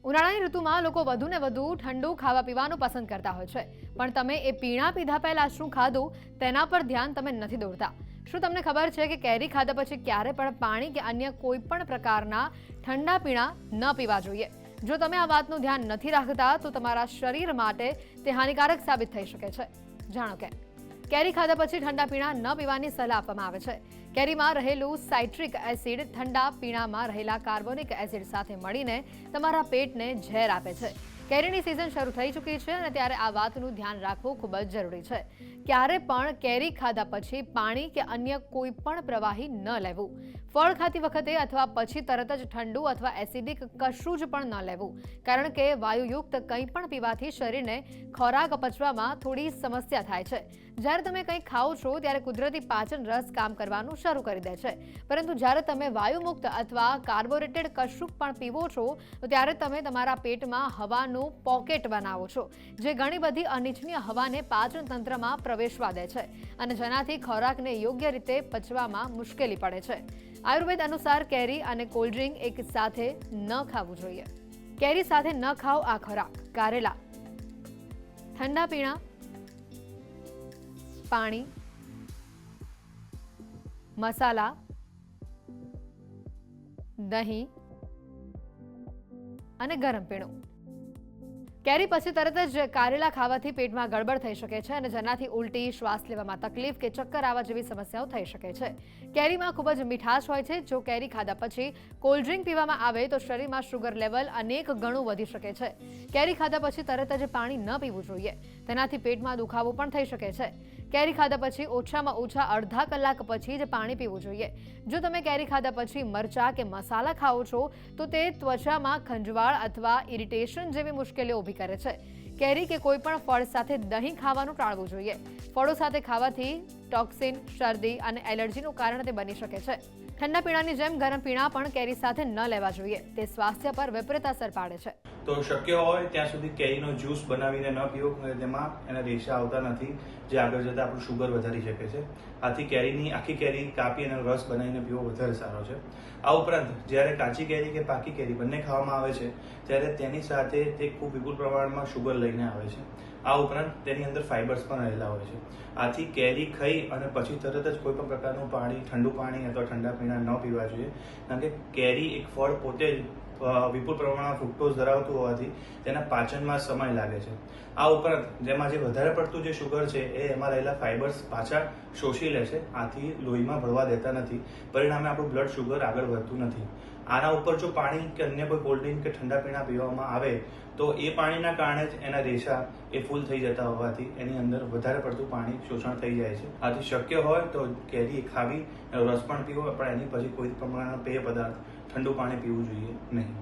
ઉનાળાની ઋતુમાં લોકો વધુને વધુ ઠંડુ ખાવા પીવાનું પસંદ કરતા હોય છે, પણ તમે એ પીણા પીધા પહેલા શું ખાધું તેના પર ધ્યાન તમે નથી દોરતા. શું તમને ખબર છે કે કેરી ખાધા પછી ક્યારે પણ પાણી કે અન્ય કોઈ પણ પ્રકારના ઠંડા પીણા ન પીવા જોઈએ? જો તમે આ વાતનું ધ્યાન નથી રાખતા તો તમારા શરીર માટે તે હાનિકારક સાબિત થઈ શકે છે. જાણો કે કેરી ખાધા પછી ઠંડા પીણા ન પીવાની સલાહ આપવામાં આવે છે. કેરીમાં રહેલું સાઇટ્રિક એસિડ ઠંડા પીણામાં રહેલા કાર્બોનિક એસિડ સાથે મળીને તમારા પેટને ઝેર આપે છે. કેરીની સિઝન શરૂ થઈ ચૂકી છે અને ત્યારે આ વાતનું ધ્યાન રાખવું ખૂબ જ જરૂરી છે. ક્યારે પણ કેરી ખાધા પછી પાણી કે અન્ય કોઈ પણ પ્રવાહી ન લેવું. ફળ ખાતી વખતે અથવા પછી તરત જ ઠંડુ અથવા એસિડિક કશું જ પણ ન લેવું, કારણ કે વાયુયુક્ત કંઈ પણ પીવાથી શરીરને ખોરાક પચવામાં થોડી સમસ્યા થાય છે. જ્યારે તમે કંઈ ખાઓ છો ત્યારે કુદરતી પાચન રસ કામ કરવાનું શરૂ કરી દે છે, પરંતુ જ્યારે તમે વાયુમુક્ત અથવા કાર્બોરેટેડ કશું પણ પીવો છો તો ત્યારે તમે તમારા પેટમાં હવાનું પોકેટ બનાવો છો, જે ઘણી બધી અનિચ્છનીય હવાને પાચન તંત્રમાં પ્રવેશવા દે છે અને જેનાથી ખોરાકને યોગ્ય રીતે પચવામાં મુશ્કેલી પડે છે. આયુર્વેદ અનુસાર કેરી અને કોલ્ડ ડ્રિંક એક સાથે ન ખાવું જોઈએ. કેરી સાથે ન ખાઓ આ ખોરાક: કારેલા, ઠંડા પીણા, પાણી, મસાલા, દહીં અને ગરમ પીણું. કેરી પછી તરત જ કારેલા ખાવાથી પેટમાં ગડબડ થઈ શકે છે અને જેનાથી ઉલટી, શ્વાસ લેવામાં તકલીફ કે ચક્કર આવવા જેવી સમસ્યાઓ થઈ શકે છે. કેરીમાં ખૂબ જ મીઠાશ હોય છે. જો કેરી ખાધા પછી કોલ્ડ ડ્રિંક પીવામાં આવે તો શરીરમાં શુગર લેવલ અનેક ગણું વધી શકે છે. કેરી ખાધા પછી તરત જ પાણી ન પીવું જોઈએ. તેનાથી પેટમાં દુખાવો પણ થઈ શકે છે. કેરી ખાધા પછી ઓછામાં ઓછા અડધા કલાક પછી જ પાણી પીવું જોઈએ. જો તમે કેરી ખાધા પછી મરચાં કે મસાલા ખાઓ છો તો તે ત્વચામાં ખંજવાળ અથવા ઇરિટેશન જેવી મુશ્કેલીઓ ઊભી કરે છે. કેરી કે કોઈ પણ ફળ સાથે દહીં ખાવાનું ટાળવું જોઈએ. ફળો સાથે ખાવાથી ટોક્સિન, શરદી અને એલર્જીનું કારણ તે બની શકે છે. ઠંડા પીણાની જેમ ગરમ પીણા પણ કેરી સાથે ન લેવા જોઈએ. તે સ્વાસ્થ્ય પર વિપરીત અસર પાડે છે. તો શક્ય હોય ત્યાં સુધી કેરીનો જ્યુસ બનાવીને ન પીવો, તેમાં એના રેશા આવતા નથી, જે આગળ જતાં આપણું શુગર વધારી શકે છે. આથી આખી કેરી કાપી અને રસ બનાવીને પીવો વધારે સારો છે. આ ઉપરાંત જ્યારે કાચી કેરી કે પાકી કેરી બંને ખાવામાં આવે છે ત્યારે તેની સાથે તે ખૂબ વિપુલ પ્રમાણમાં શુગર લઈને આવે છે. આ ઉપરાંત તેની અંદર ફાઇબર્સ પણ રહેલા હોય છે. આથી કેરી ખાઈ અને પછી તરત જ કોઈ પણ પ્રકારનું પાણી, ઠંડુ પાણી અથવા ઠંડા પીણા ન પીવા જોઈએ, કારણ કે કેરી એક ફળ પોતે જ વિપુલ પ્રમાણમાં ફ્રુક્ટોઝ ધરાવતું હોવાથી તેના પાચનમાં સમય લાગે છે. આ ઉપરાંત જેમાં જે વધારે પડતું જે શુગર છે એ એમાં રહેલા ફાઇબર્સ પાછા શોષી લે છે, આથી લોહીમાં ભળવા દેતા નથી. પરિણામે આપણું બ્લડ શુગર આગળ વધતું નથી. આના ઉપર જો પાણી કે અન્ય કોઈ કોલ્ડ ડ્રિંક કે ઠંડા પીણા પીવામાં આવે તો એ પાણીના કારણે જ એના રેશા એ ફૂલ થઈ જતા હોવાથી એની અંદર વધારે પડતું પાણી શોષણ થઈ જાય છે. આથી શક્ય હોય તો કેરી ખાવી, રસ પણ પીવો, પણ એની પછી કોઈ પ્રમાણના પેય પદાર્થ, ઠંડુ પાણી પીવું જોઈએ નહીં.